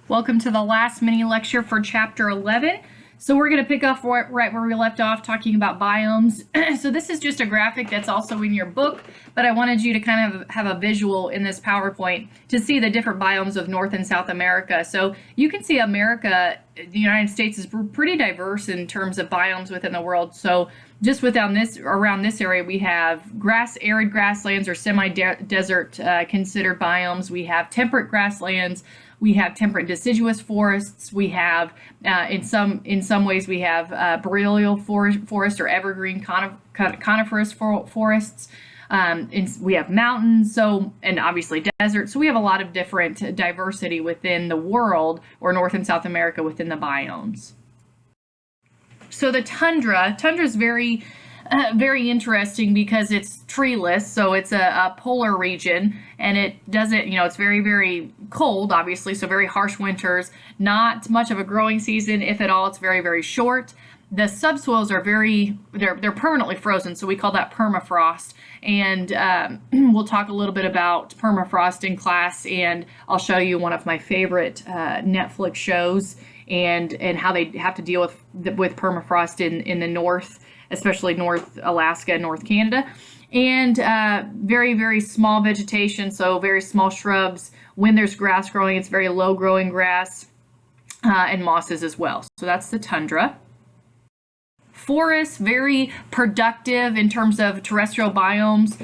Welcome to the last mini lecture for chapter 11. So we're going to pick up right where we left off talking about biomes. So this is just a graphic that's also in your book, but I wanted you to kind of have a visual in this PowerPoint to see the different biomes of North and South America. So you can see America, the United States, is pretty diverse in terms of biomes within the world. So just around this area, we have arid grasslands or semi-desert considered biomes. We have temperate grasslands. We have temperate deciduous forests. We have, in some ways, we have boreal forest or evergreen coniferous forests. We have mountains, and obviously deserts. So we have a lot of different diversity within the world, or North and South America, within the biomes. So the tundra is very interesting because it's treeless, so it's a polar region, and it doesn't, it's very, very cold, obviously, so very harsh winters, not much of a growing season, if at all. It's very, very short. The subsoils are they're permanently frozen, so we call that permafrost, and we'll talk a little bit about permafrost in class, and I'll show you one of my favorite Netflix shows and how they have to deal with permafrost in the north, especially North Alaska and North Canada, and very, very small vegetation, so very small shrubs. When there's grass growing, it's very low growing grass, and mosses as well. So that's the tundra. Forests, very productive in terms of terrestrial biomes.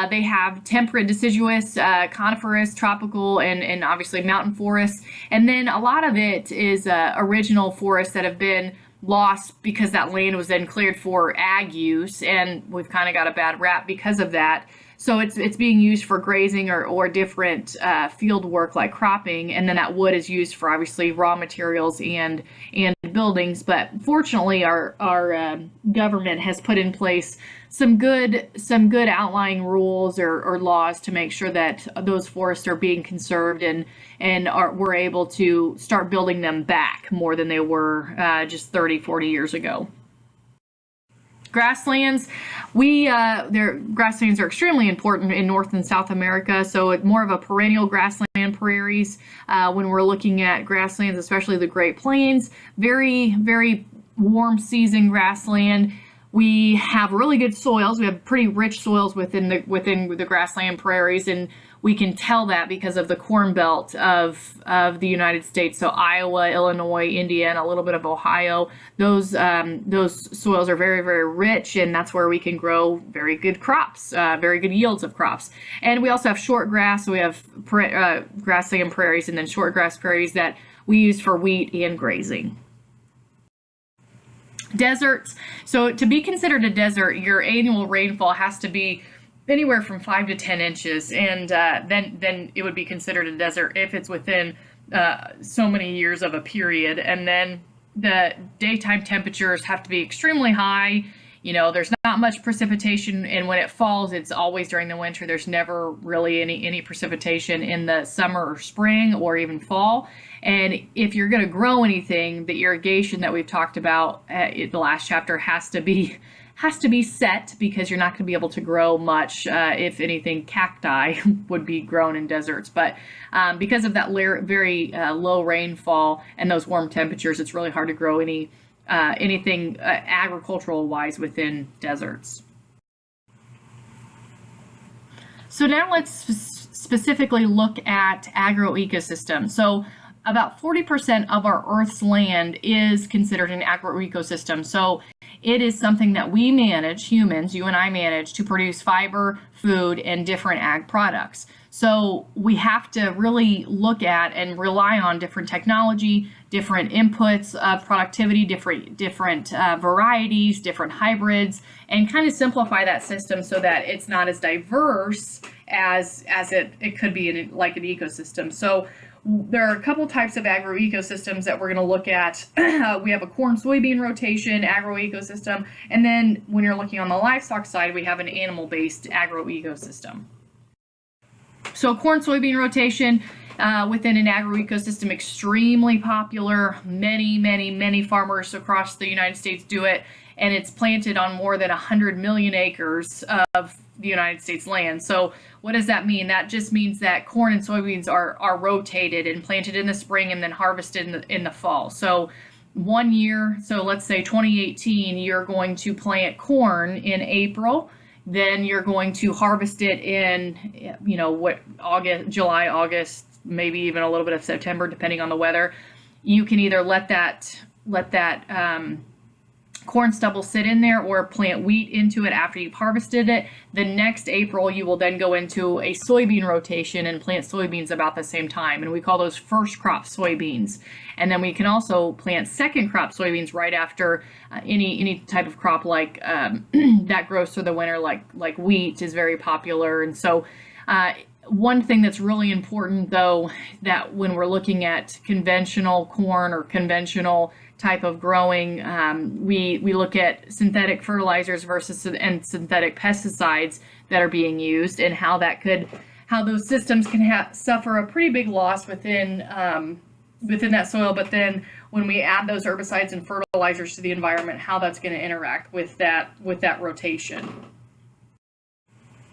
They have temperate, deciduous, coniferous, tropical, and obviously mountain forests. And then a lot of it is original forests that have been lost because that land was then cleared for ag use, and we've kind of got a bad rap because of that. So it's being used for grazing or different field work like cropping, and then that wood is used for obviously raw materials and buildings. But fortunately, our government has put in place some good outlying rules or laws to make sure that those forests are being conserved and we're able to start building them back more than they were just 30-40 years ago. Grasslands, grasslands are extremely important in North and South America, so it's more of a perennial grassland prairies. When we're looking at grasslands, especially the Great Plains, very, very warm season grassland. We have really good soils. We have pretty rich soils within the grassland prairies, and we can tell that because of the Corn Belt of the United States. So Iowa, Illinois, Indiana, a little bit of Ohio. Those soils are very, very rich, and that's where we can grow very good crops, very good yields of crops. And we also have short grass. So we have grassland prairies and then short grass prairies that we use for wheat and grazing. Deserts. So to be considered a desert, your annual rainfall has to be anywhere from 5 to 10 inches, and then it would be considered a desert if it's within so many years of a period. And then the daytime temperatures have to be extremely high. There's not much precipitation, and when it falls, it's always during the winter. There's never really any precipitation in the summer or spring or even fall. And if you're going to grow anything, the irrigation that we've talked about in the last chapter has to be set, because you're not going to be able to grow much. If anything, cacti would be grown in deserts. But because of that very low rainfall and those warm temperatures, it's really hard to grow anything agricultural wise within deserts. So now let's specifically look at agroecosystems. So about 40% of our Earth's land is considered an agroecosystem. So it is something that we manage, humans, you and I manage, to produce fiber, food, and different ag products. So we have to really look at and rely on different technology, different inputs of productivity, different varieties, different hybrids, and kind of simplify that system so that it's not as diverse as it could be like an ecosystem. So there are a couple types of agroecosystems that we're going to look at. We have a corn-soybean rotation agroecosystem, and then when you're looking on the livestock side, we have an animal-based agroecosystem. So corn-soybean rotation within an agroecosystem, extremely popular. Many farmers across the United States do it. and it's planted on more than 100 million acres of the United States land. So what does that mean? That just means that corn and soybeans are rotated and planted in the spring and then harvested in the fall. So one year, so let's say 2018, you're going to plant corn in April, then you're going to harvest it in, July, August, maybe even a little bit of September, depending on the weather. You can either let that corn stubble sit in there or plant wheat into it after you've harvested it. The next April, you will then go into a soybean rotation and plant soybeans about the same time. And we call those first crop soybeans. And then we can also plant second crop soybeans right after any type of crop like that grows through the winter, like wheat is very popular. And so one thing that's really important, though, that when we're looking at conventional corn or conventional type of growing, we look at synthetic fertilizers versus synthetic pesticides that are being used, and how those systems can suffer a pretty big loss within that soil. But then when we add those herbicides and fertilizers to the environment, how that's going to interact with that rotation.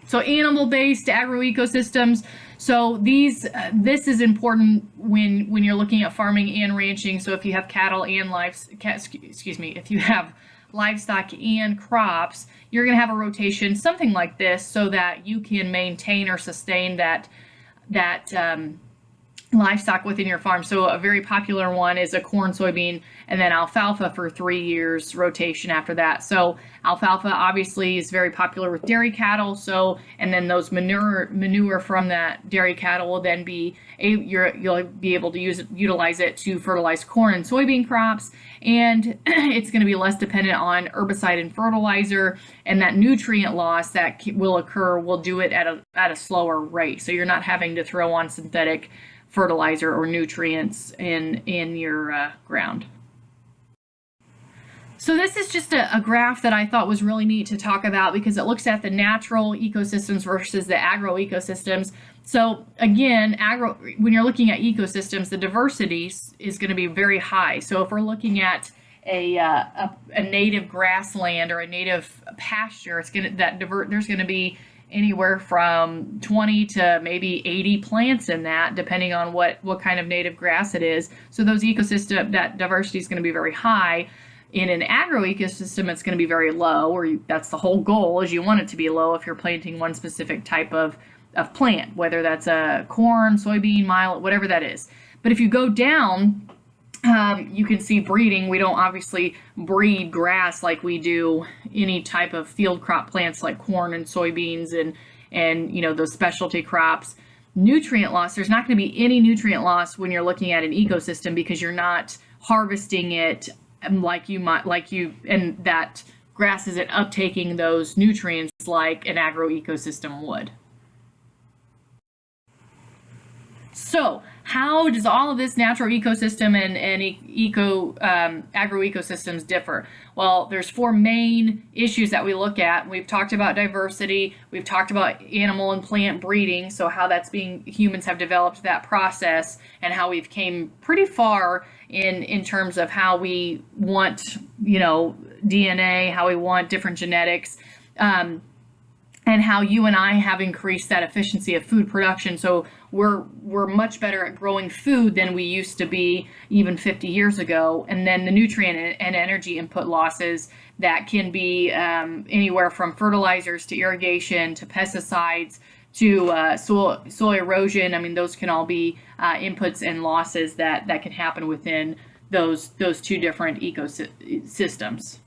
So animal-based agroecosystems. So this is important when you're looking at farming and ranching. So if you have if you have livestock and crops, you're going to have a rotation, something like this, so that you can maintain or sustain that livestock within your farm. So a very popular one is a corn, soybean, and then alfalfa for 3 years rotation after that. So alfalfa obviously is very popular with dairy cattle. So, and then those manure from that dairy cattle will then you'll be able to utilize it to fertilize corn and soybean crops. And it's going to be less dependent on herbicide and fertilizer, and that nutrient loss that will occur will do it at a slower rate. So you're not having to throw on synthetic fertilizer or nutrients in your ground. So this is just a graph that I thought was really neat to talk about, because it looks at the natural ecosystems versus the agroecosystems. So again, when you're looking at ecosystems, the diversity is going to be very high. So if we're looking at a native grassland or a native pasture, there's going to be anywhere from 20 to maybe 80 plants in that, depending on what kind of native grass it is. So that diversity is going to be very high. In an agroecosystem, it's going to be very low, or that's the whole goal, is you want it to be low if you're planting one specific type of plant, whether that's a corn, soybean, millet, whatever that is. But if you go down, you can see breeding. We don't obviously breed grass like we do any type of field crop plants like corn and soybeans and those specialty crops. Nutrient loss, there's not going to be any nutrient loss when you're looking at an ecosystem, because you're not harvesting it and that grass isn't uptaking those nutrients like an agroecosystem would. So how does all of this natural ecosystem and agroecosystems differ? Well, there's 4 main issues that we look at. We've talked about diversity. We've talked about animal and plant breeding. So how humans have developed that process, and how we've came pretty far in terms of how we want, DNA, how we want different genetics. And how you and I have increased that efficiency of food production. So we're much better at growing food than we used to be even 50 years ago. And then the nutrient and energy input losses that can be anywhere from fertilizers to irrigation to pesticides to soil erosion. I mean, those can all be inputs and losses that can happen within those 2 different ecosystems.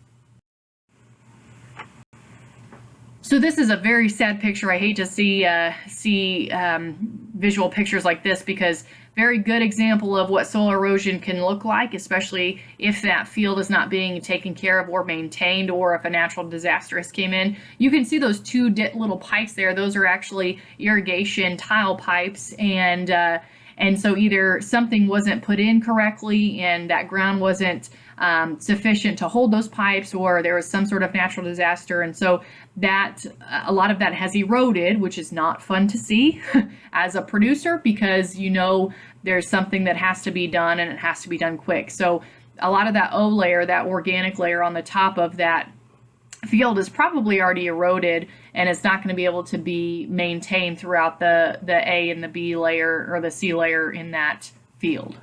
So this is a very sad picture. I hate to see visual pictures like this, because very good example of what soil erosion can look like, especially if that field is not being taken care of or maintained, or if a natural disaster has came in. You can see those 2 little pipes there. Those are actually irrigation tile pipes, and so either something wasn't put in correctly and that ground wasn't sufficient to hold those pipes, or there was some sort of natural disaster, and so that a lot of that has eroded, which is not fun to see as a producer, because there's something that has to be done, and it has to be done quick. So a lot of that O layer, that organic layer on the top of that field is probably already eroded, and it's not going to be able to be maintained throughout the A and the B layer or the C layer in that field.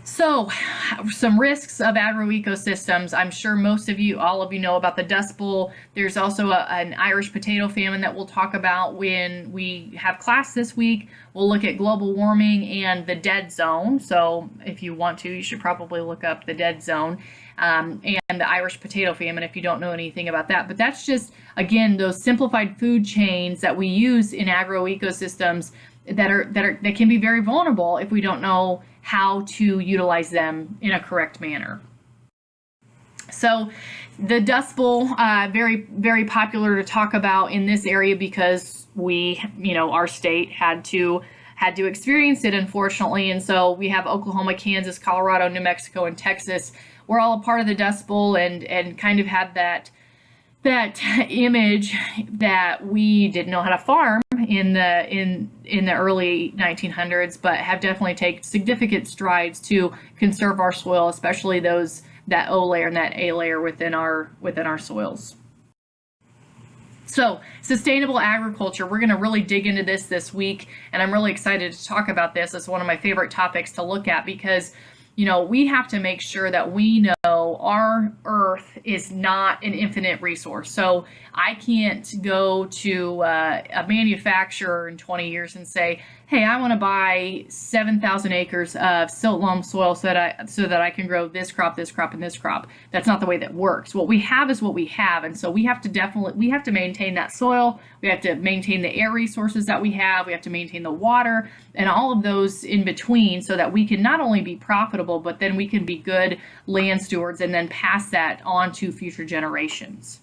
So, some risks of agroecosystems. I'm sure most of you, all of you know about the Dust Bowl. There's also an Irish potato famine that we'll talk about when we have class this week. We'll look at global warming and the dead zone. So if you want to, you should probably look up the dead zone and the Irish potato famine if you don't know anything about that. But that's just, again, those simplified food chains that we use in agroecosystems that can be very vulnerable if we don't know how to utilize them in a correct manner. So the Dust Bowl, very, very popular to talk about in this area because our state had to experience it, unfortunately. And so we have Oklahoma, Kansas, Colorado, New Mexico, and Texas. We're all a part of the Dust Bowl and kind of had that image that we didn't know how to farm in the early 1900s, but have definitely taken significant strides to conserve our soil, especially that O layer and that A layer within our soils. So, sustainable agriculture, we're going to really dig into this week, and I'm really excited to talk about this. It's one of my favorite topics to look at because we have to make sure that we know our earth is not an infinite resource. So I can't go to a manufacturer in 20 years and say, hey, I want to buy 7,000 acres of silt loam soil so that I can grow this crop, and this crop. That's not the way that works. What we have is what we have. And so we have to maintain that soil. We have to maintain the air resources that we have. We have to maintain the water and all of those in between so that we can not only be profitable, but then we can be good land stewards and then pass that on to future generations.